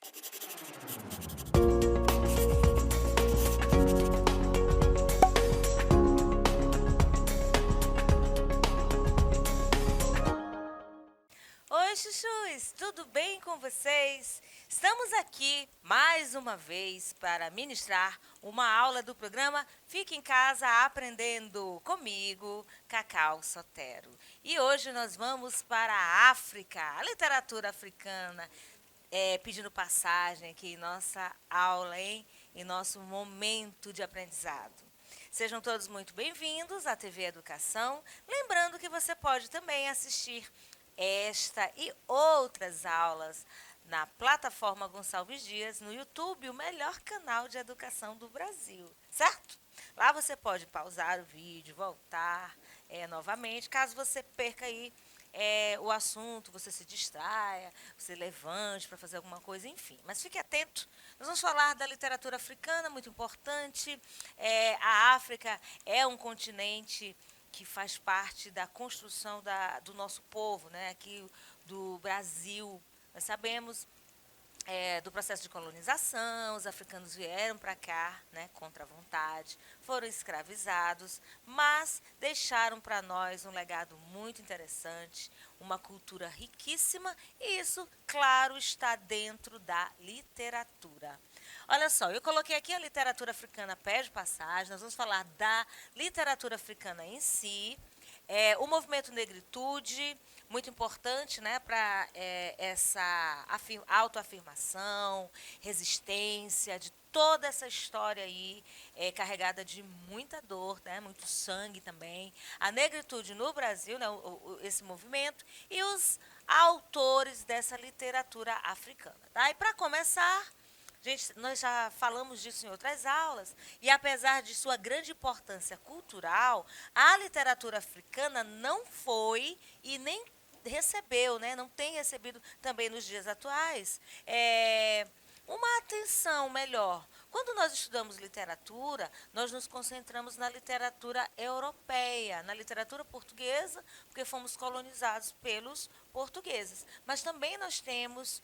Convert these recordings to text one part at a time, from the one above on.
Oi, chuchus! Tudo bem com vocês? Estamos aqui mais uma vez para ministrar uma aula do programa Fique em Casa Aprendendo comigo, Cacau Sotero. E hoje nós vamos para a África, a literatura africana, pedindo passagem aqui em nossa aula, hein? Em nosso momento de aprendizado. Sejam todos muito bem-vindos à TV Educação. Lembrando que você pode também assistir esta e outras aulas na plataforma Gonçalves Dias, no YouTube, o melhor canal de educação do Brasil, certo? Lá você pode pausar o vídeo, voltar novamente, caso você perca aí o assunto, você se distraia, você levante para fazer alguma coisa, enfim. Mas fique atento, nós vamos falar da literatura africana, muito importante. A África é um continente que faz parte da construção do nosso povo, né, aqui do Brasil. Nós sabemos do processo de colonização, os africanos vieram para cá, né, contra a vontade, foram escravizados, mas deixaram para nós um legado muito interessante, uma cultura riquíssima, e isso, claro, está dentro da literatura. Olha só, eu coloquei aqui a literatura africana pede passagem, nós vamos falar da literatura africana em si, o movimento negritude, muito importante, né, para essa autoafirmação, resistência, de toda essa história aí, carregada de muita dor, né, muito sangue também. A negritude no Brasil, né, esse movimento, e os autores dessa literatura africana. Tá? E para começar, gente, nós já falamos disso em outras aulas, e apesar de sua grande importância cultural, a literatura africana não foi e nem recebeu, né, não tem recebido também nos dias atuais, uma atenção melhor. Quando nós estudamos literatura, nós nos concentramos na literatura europeia, na literatura portuguesa, porque fomos colonizados pelos portugueses. Mas também nós temos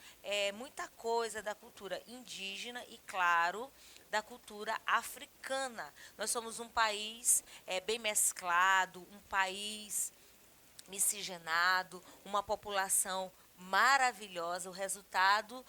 muita coisa da cultura indígena e, claro, da cultura africana. Nós somos um país bem mesclado, um país miscigenado, uma população maravilhosa, o resultado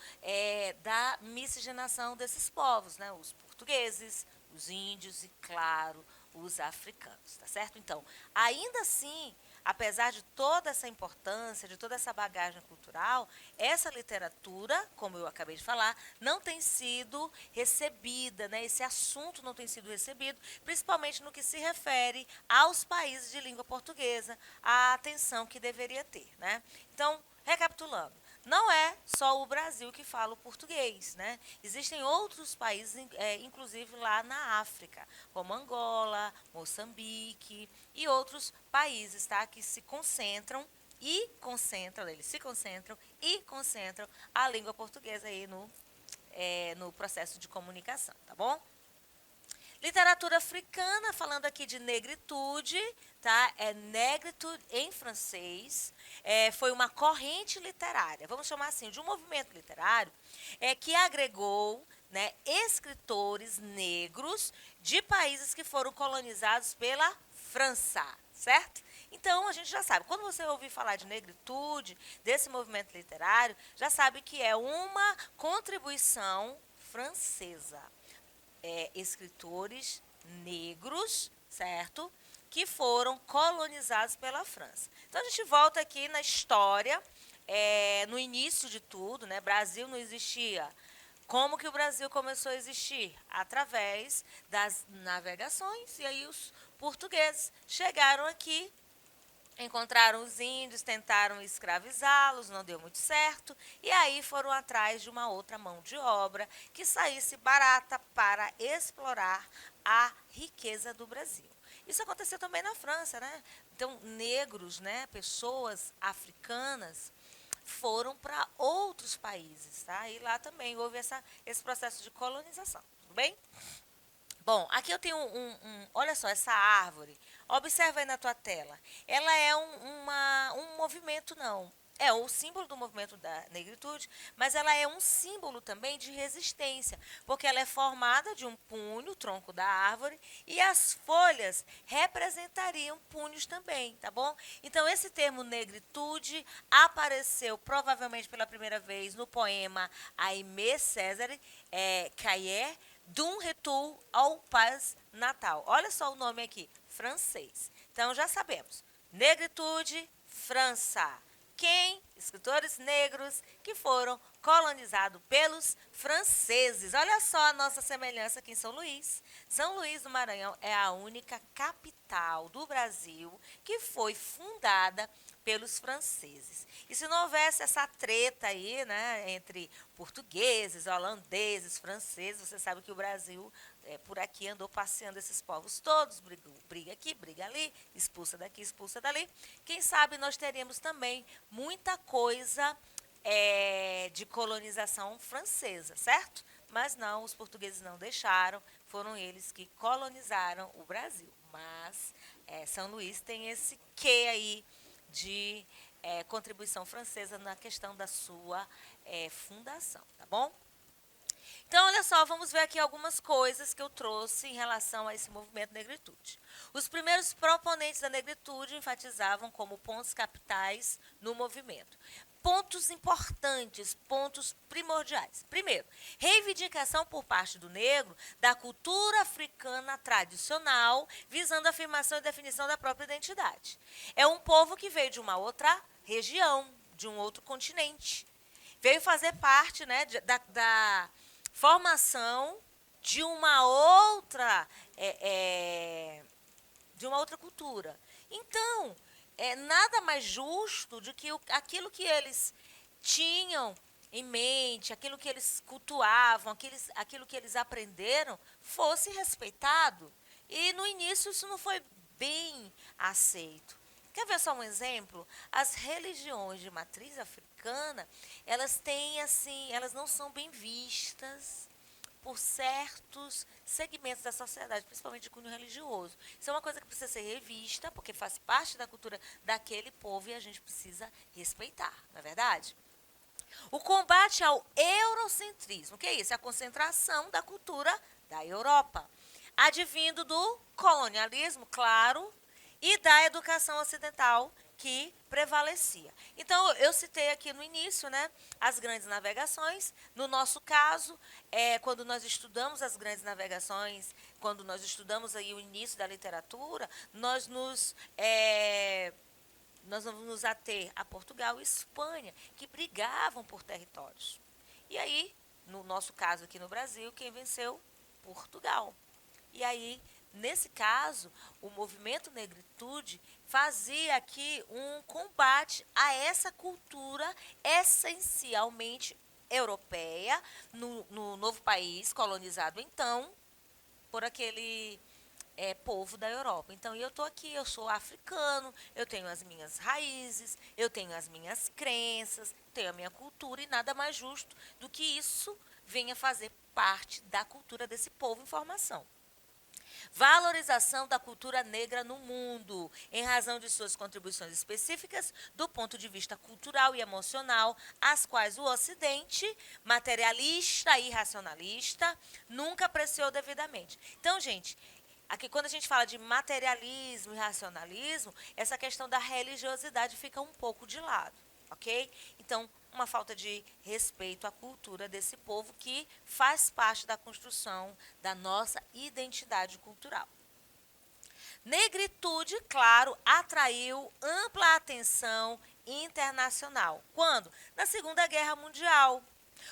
da miscigenação desses povos, né? Os portugueses, os índios e, claro, os africanos, tá certo? Então, ainda assim, apesar de toda essa importância, de toda essa bagagem cultural, essa literatura, como eu acabei de falar, não tem sido recebida, né? Esse assunto não tem sido recebido, principalmente no que se refere aos países de língua portuguesa, a atenção que deveria ter, né? Então, recapitulando, não é só o Brasil que fala o português, né? Existem outros países, inclusive lá na África, como Angola, Moçambique e outros países, tá? Que se concentram eles se concentram e concentram a língua portuguesa aí no processo de comunicação, tá bom? Literatura africana, falando aqui de negritude, tá? É negritude em francês. Foi uma corrente literária, vamos chamar assim, de um movimento literário que agregou, né, escritores negros de países que foram colonizados pela França, certo? Então, a gente já sabe, quando você ouvir falar de negritude, desse movimento literário, já sabe que é uma contribuição francesa. Escritores negros, certo? Que foram colonizados pela França. Então a gente volta aqui na história, no início de tudo, né? Brasil não existia. Como que o Brasil começou a existir? Através das navegações. E aí os portugueses chegaram aqui, encontraram os índios, tentaram escravizá-los, não deu muito certo, e aí foram atrás de uma outra mão de obra que saísse barata para explorar a riqueza do Brasil. Isso aconteceu também na França, né? Então, negros, né, pessoas africanas, foram para outros países, tá? E lá também houve esse processo de colonização, tudo bem? Bom, aqui eu tenho olha só, essa árvore. Observa aí na tua tela. Ela é um movimento, não. é o símbolo do movimento da negritude, mas ela é um símbolo também de resistência, porque ela é formada de um punho, tronco da árvore, e as folhas representariam punhos também, tá bom? Então, esse termo negritude apareceu provavelmente pela primeira vez no poema Aimé Césaire, Cahiers, d'un retour ao Paz Natal. Olha só o nome aqui, francês. Então, já sabemos, negritude, França. Quem? Escritores negros que foram colonizados pelos franceses. Olha só a nossa semelhança aqui em São Luís. São Luís do Maranhão é a única capital do Brasil que foi fundada pelos franceses. E se não houvesse essa treta aí, né, entre portugueses, holandeses, franceses, você sabe que o Brasil, por aqui, andou passeando esses povos todos, briga aqui, briga ali, expulsa daqui, expulsa dali. Quem sabe nós teríamos também muita coisa de colonização francesa, certo? Mas não, os portugueses não deixaram, foram eles que colonizaram o Brasil. Mas São Luís tem esse quê aí de contribuição francesa na questão da sua fundação, tá bom? Então, olha só, vamos ver aqui algumas coisas que eu trouxe em relação a esse movimento negritude. Os primeiros proponentes da negritude enfatizavam como pontos capitais no movimento. Pontos importantes, pontos primordiais. Primeiro, reivindicação por parte do negro da cultura africana tradicional, visando a afirmação e definição da própria identidade. É um povo que veio de uma outra região, de um outro continente. Veio fazer parte, né, da formação de uma outra cultura. Então, nada mais justo do que aquilo que eles tinham em mente, aquilo que eles cultuavam, aquilo que eles aprenderam, fosse respeitado. E no início isso não foi bem aceito. Quer ver só um exemplo? As religiões de matriz africana, elas têm assim, elas não são bem vistas por certos segmentos da sociedade, principalmente de cunho religioso. Isso é uma coisa que precisa ser revista, porque faz parte da cultura daquele povo e a gente precisa respeitar, não é verdade? O combate ao eurocentrismo, que é isso? É a concentração da cultura da Europa, advindo do colonialismo, claro, e da educação ocidental que prevalecia. Então, eu citei aqui no início, né, as grandes navegações. No nosso caso, quando nós estudamos as grandes navegações, quando nós estudamos aí o início da literatura, nós vamos nos ater a Portugal e Espanha, que brigavam por territórios. E aí, no nosso caso aqui no Brasil, quem venceu? Portugal. E aí, nesse caso, o movimento negritude fazia aqui um combate a essa cultura essencialmente europeia, no novo país colonizado então por aquele povo da Europa. Então, eu estou aqui, eu sou africano, eu tenho as minhas raízes, eu tenho as minhas crenças, tenho a minha cultura, e nada mais justo do que isso venha fazer parte da cultura desse povo em formação. Valorização da cultura negra no mundo, em razão de suas contribuições específicas do ponto de vista cultural e emocional, as quais o Ocidente, materialista e racionalista, nunca apreciou devidamente. Então, gente, aqui quando a gente fala de materialismo e racionalismo, essa questão da religiosidade fica um pouco de lado, ok? Então, uma falta de respeito à cultura desse povo que faz parte da construção da nossa identidade cultural. Negritude, claro, atraiu ampla atenção internacional. Quando? Na Segunda Guerra Mundial,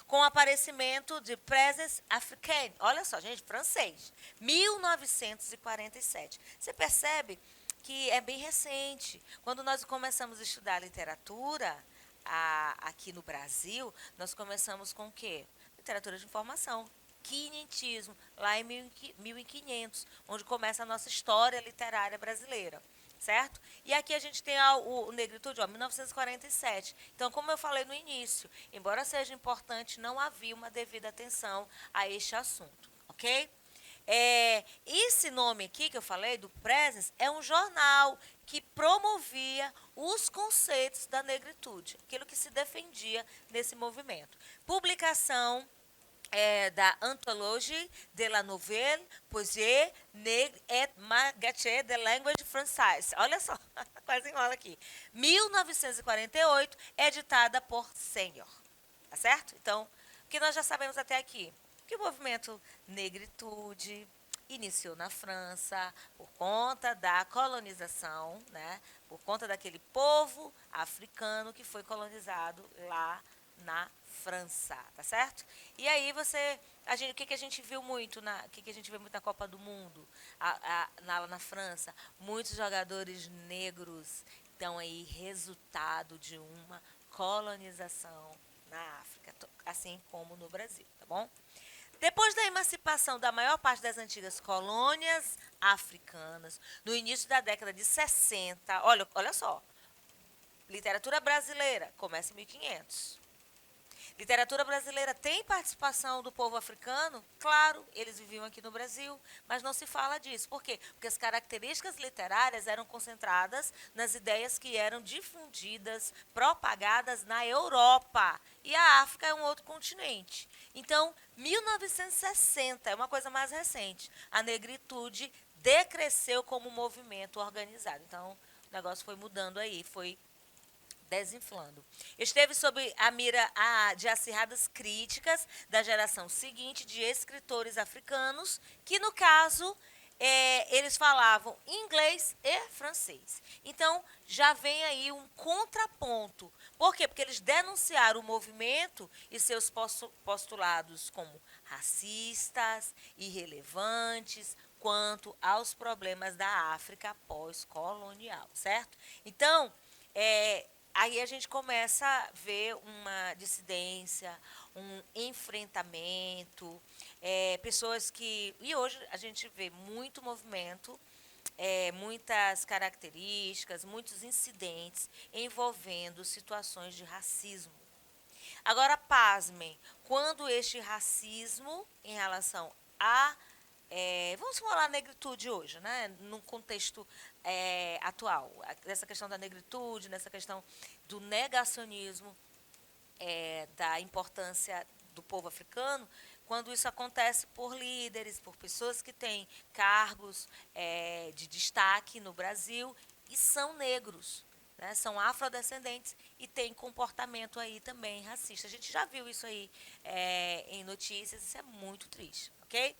com o aparecimento de Présence Africaine. Olha só, gente, francês, 1947. Você percebe que é bem recente. Quando nós começamos a estudar literatura, aqui no Brasil, nós começamos com o quê? Literatura de informação, quinhentismo, lá em 1500, onde começa a nossa história literária brasileira, certo? E aqui a gente tem o negritude, 1947. Então, como eu falei no início, embora seja importante, não havia uma devida atenção a este assunto, ok? Esse nome aqui que eu falei, do Presence, é um jornal que promovia os conceitos da negritude, aquilo que se defendia nesse movimento. Publicação da Anthologie de la Nouvelle Poésie Nègre et Magaché de Langue Française. Olha só, quase enrola aqui. 1948, editada por Senior. Tá certo? Então, o que nós já sabemos até aqui? Que o movimento negritude iniciou na França por conta da colonização, né? Por conta daquele povo africano que foi colonizado lá na França, tá certo? E aí o que a gente viu muito na Copa do Mundo, na França, muitos jogadores negros. Então aí resultado de uma colonização na África, assim como no Brasil, tá bom? Depois da emancipação da maior parte das antigas colônias africanas, no início da década de 60, olha só, literatura brasileira começa em 1500. Literatura brasileira tem participação do povo africano? Claro, eles viviam aqui no Brasil, mas não se fala disso. Por quê? Porque as características literárias eram concentradas nas ideias que eram difundidas, propagadas na Europa. E a África é um outro continente. Então, 1960 é uma coisa mais recente. A negritude decresceu como movimento organizado. Então, o negócio foi mudando aí, foi desinflando. Esteve sob a mira de acirradas críticas da geração seguinte de escritores africanos, que no caso eles falavam inglês e francês. Então já vem aí um contraponto. Por quê? Porque eles denunciaram o movimento e seus postulados como racistas, irrelevantes, quanto aos problemas da África pós-colonial, certo? Então, aí a gente começa a ver uma dissidência, um enfrentamento, pessoas que... E hoje a gente vê muito movimento, muitas características, muitos incidentes envolvendo situações de racismo. Agora, pasmem, quando este racismo em relação a vamos falar negritude hoje, né? Num contexto atual. Nessa questão da negritude, nessa questão do negacionismo, da importância do povo africano, quando isso acontece por líderes, por pessoas que têm cargos de destaque no Brasil e são negros, né? São afrodescendentes e têm comportamento aí também racista. A gente já viu isso aí em notícias, isso é muito triste, ok?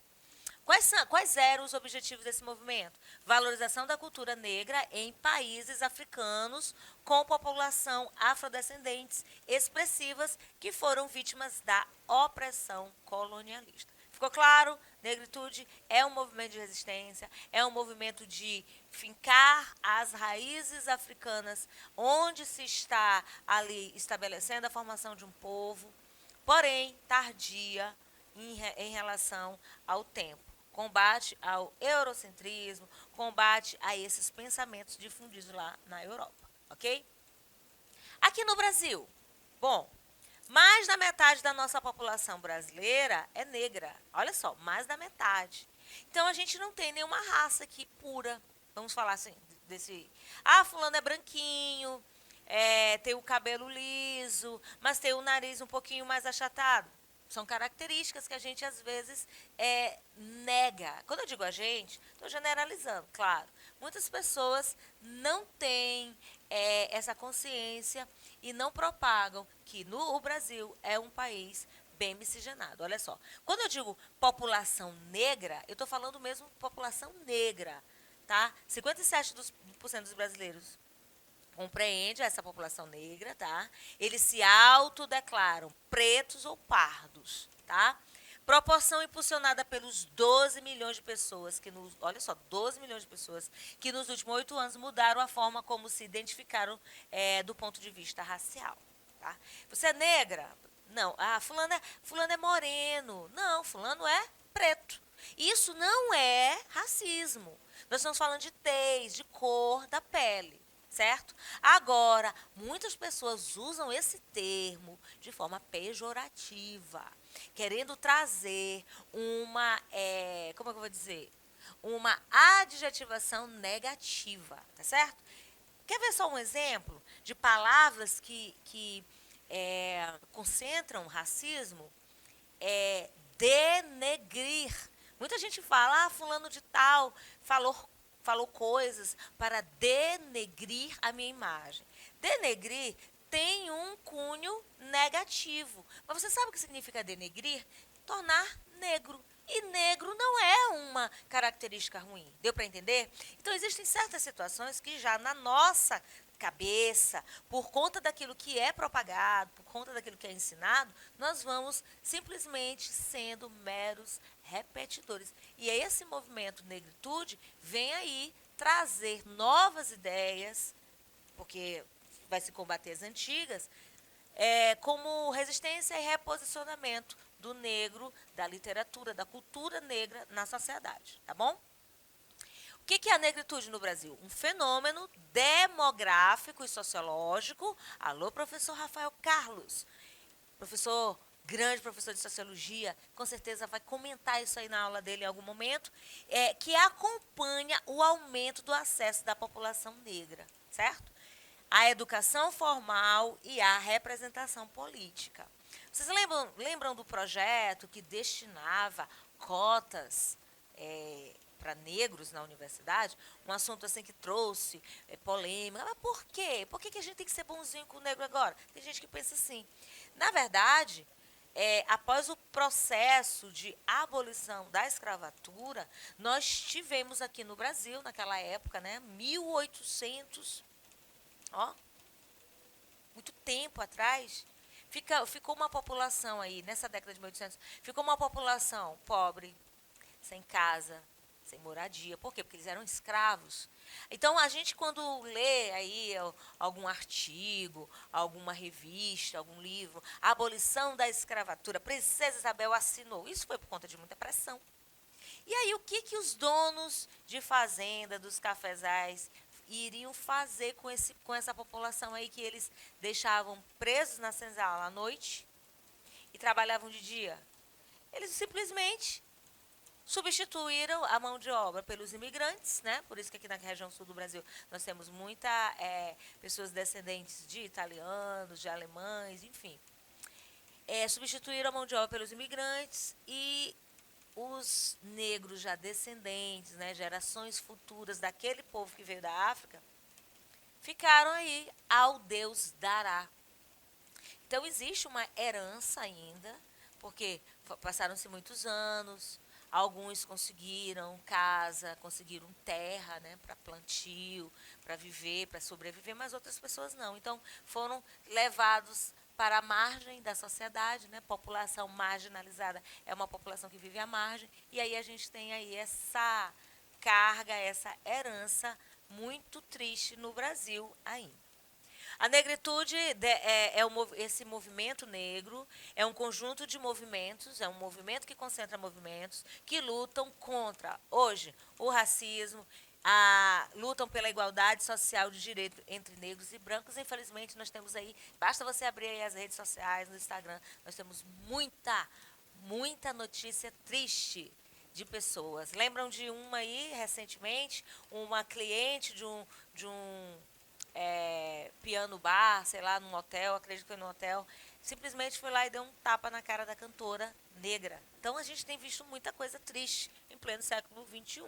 Quais eram os objetivos desse movimento? Valorização da cultura negra em países africanos com população afrodescendentes expressivas que foram vítimas da opressão colonialista. Ficou claro? Negritude é um movimento de resistência, é um movimento de fincar as raízes africanas onde se está ali estabelecendo a formação de um povo, porém tardia em relação ao tempo. Combate ao eurocentrismo, combate a esses pensamentos difundidos lá na Europa, ok? Aqui no Brasil, bom, mais da metade da nossa população brasileira é negra. Olha só, mais da metade. Então a gente não tem nenhuma raça aqui pura. Vamos falar assim, fulano é branquinho, tem o cabelo liso, mas tem o nariz um pouquinho mais achatado. São características que a gente, às vezes, nega. Quando eu digo a gente, estou generalizando, claro. Muitas pessoas não têm essa consciência e não propagam que o Brasil é um país bem miscigenado. Olha só, quando eu digo população negra, eu estou falando mesmo população negra, tá? 57% dos brasileiros compreende essa população negra, tá? Eles se autodeclaram pretos ou pardos, tá? Proporção impulsionada pelos 12 milhões de pessoas olha só, 12 milhões de pessoas que nos últimos 8 anos mudaram a forma como se identificaram do ponto de vista racial, tá? Você é negra? Não. Fulano é moreno. Não, fulano é preto. Isso não é racismo. Nós estamos falando de tez, de cor da pele. Certo? Agora, muitas pessoas usam esse termo de forma pejorativa. querendo trazer como é que eu vou dizer? Uma adjetivação negativa, tá certo? Quer ver só um exemplo de palavras que concentram racismo? Denegrir. Muita gente fala, fulano de tal falou coisas para denegrir a minha imagem. Denegrir tem um cunho negativo. Mas você sabe o que significa denegrir? Tornar negro. E negro não é uma característica ruim. Deu para entender? Então, existem certas situações que já na nossa cabeça, por conta daquilo que é propagado, por conta daquilo que é ensinado, nós vamos simplesmente sendo meros repetidores. E aí esse movimento negritude vem aí trazer novas ideias, porque vai se combater as antigas, como resistência e reposicionamento do negro, da literatura, da cultura negra na sociedade, tá bom? O que é a negritude no Brasil? Um fenômeno demográfico e sociológico. Alô, professor Rafael Carlos, grande professor de sociologia, com certeza vai comentar isso aí na aula dele em algum momento, que acompanha o aumento do acesso da população negra, certo? A educação formal e a representação política. Vocês lembram do projeto que destinava cotas para negros na universidade? Um assunto assim que trouxe polêmica. Mas por quê? Por que a gente tem que ser bonzinho com o negro agora? Tem gente que pensa assim. Na verdade, após o processo de abolição da escravatura, nós tivemos aqui no Brasil, naquela época, né, 1800, muito tempo atrás, ficou uma população aí, nessa década de 1800, ficou uma população pobre, sem casa, sem moradia. Por quê? Porque eles eram escravos. Então, a gente, quando lê aí algum artigo, alguma revista, algum livro, a abolição da escravatura, Princesa Isabel assinou. Isso foi por conta de muita pressão. E aí, o que os donos de fazenda, dos cafezais, iriam fazer com essa população aí que eles deixavam presos na senzala à noite e trabalhavam de dia? Eles simplesmente substituíram a mão de obra pelos imigrantes, né? Por isso que aqui na região sul do Brasil nós temos muitas pessoas descendentes de italianos, de alemães, enfim. Substituíram a mão de obra pelos imigrantes e os negros já descendentes, né, gerações futuras daquele povo que veio da África, ficaram aí ao Deus dará. Então existe uma herança ainda, porque passaram-se muitos anos, alguns conseguiram casa, conseguiram terra, né, para plantio, para viver, para sobreviver, mas outras pessoas não. Então foram levados para a margem da sociedade, né? População marginalizada é uma população que vive à margem, e aí a gente tem aí essa carga, essa herança muito triste no Brasil ainda. A negritude esse movimento negro, é um conjunto de movimentos, é um movimento que concentra movimentos que lutam contra, hoje, o racismo, lutam pela igualdade social de direito entre negros e brancos. Infelizmente, nós temos aí, basta você abrir aí as redes sociais, no Instagram, nós temos muita notícia triste de pessoas. Lembram de uma aí, recentemente, uma cliente de um piano bar, sei lá, num hotel, acredito que foi num hotel, simplesmente foi lá e deu um tapa na cara da cantora negra. Então a gente tem visto muita coisa triste em pleno século XXI.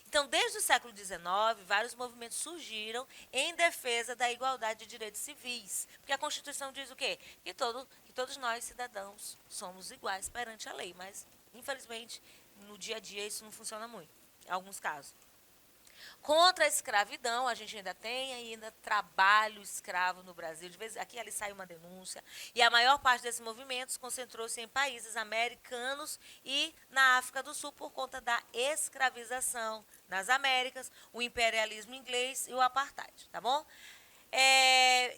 Então, desde o século XIX, vários movimentos surgiram em defesa da igualdade de direitos civis. Porque a Constituição diz o quê? Que todos nós, cidadãos, somos iguais perante a lei. Mas, infelizmente, no dia a dia isso não funciona muito, em alguns casos. Contra a escravidão, a gente ainda tem ainda trabalho escravo no Brasil. De vez aqui e ali sai uma denúncia. E a maior parte desses movimentos concentrou-se em países americanos e na África do Sul por conta da escravização nas Américas, o imperialismo inglês e o apartheid, tá bom?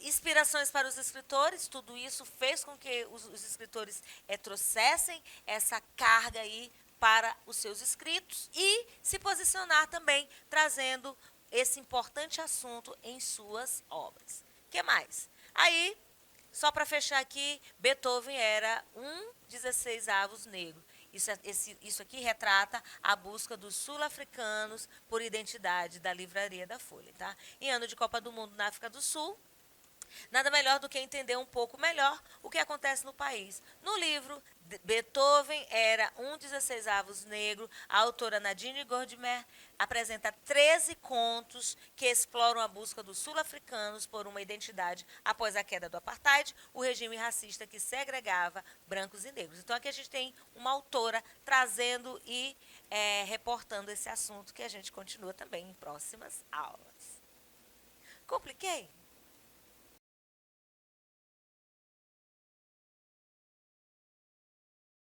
Inspirações para os escritores, tudo isso fez com que os escritores trouxessem essa carga aí para os seus escritos e se posicionar também, trazendo esse importante assunto em suas obras. O que mais? Aí Só para fechar aqui, Beethoven era um 16avos negro. Isso aqui retrata a busca dos sul-africanos por identidade da Livraria da Folha. Tá? Em ano de Copa do Mundo na África do Sul, nada melhor do que entender um pouco melhor o que acontece no país. No livro, Beethoven era um 16avos negro. A autora Nadine Gordimer apresenta 13 contos que exploram a busca dos sul-africanos por uma identidade após a queda do apartheid, o regime racista que segregava brancos e negros. Então aqui a gente tem uma autora trazendo e reportando esse assunto que a gente continua também em próximas aulas. Compliquei?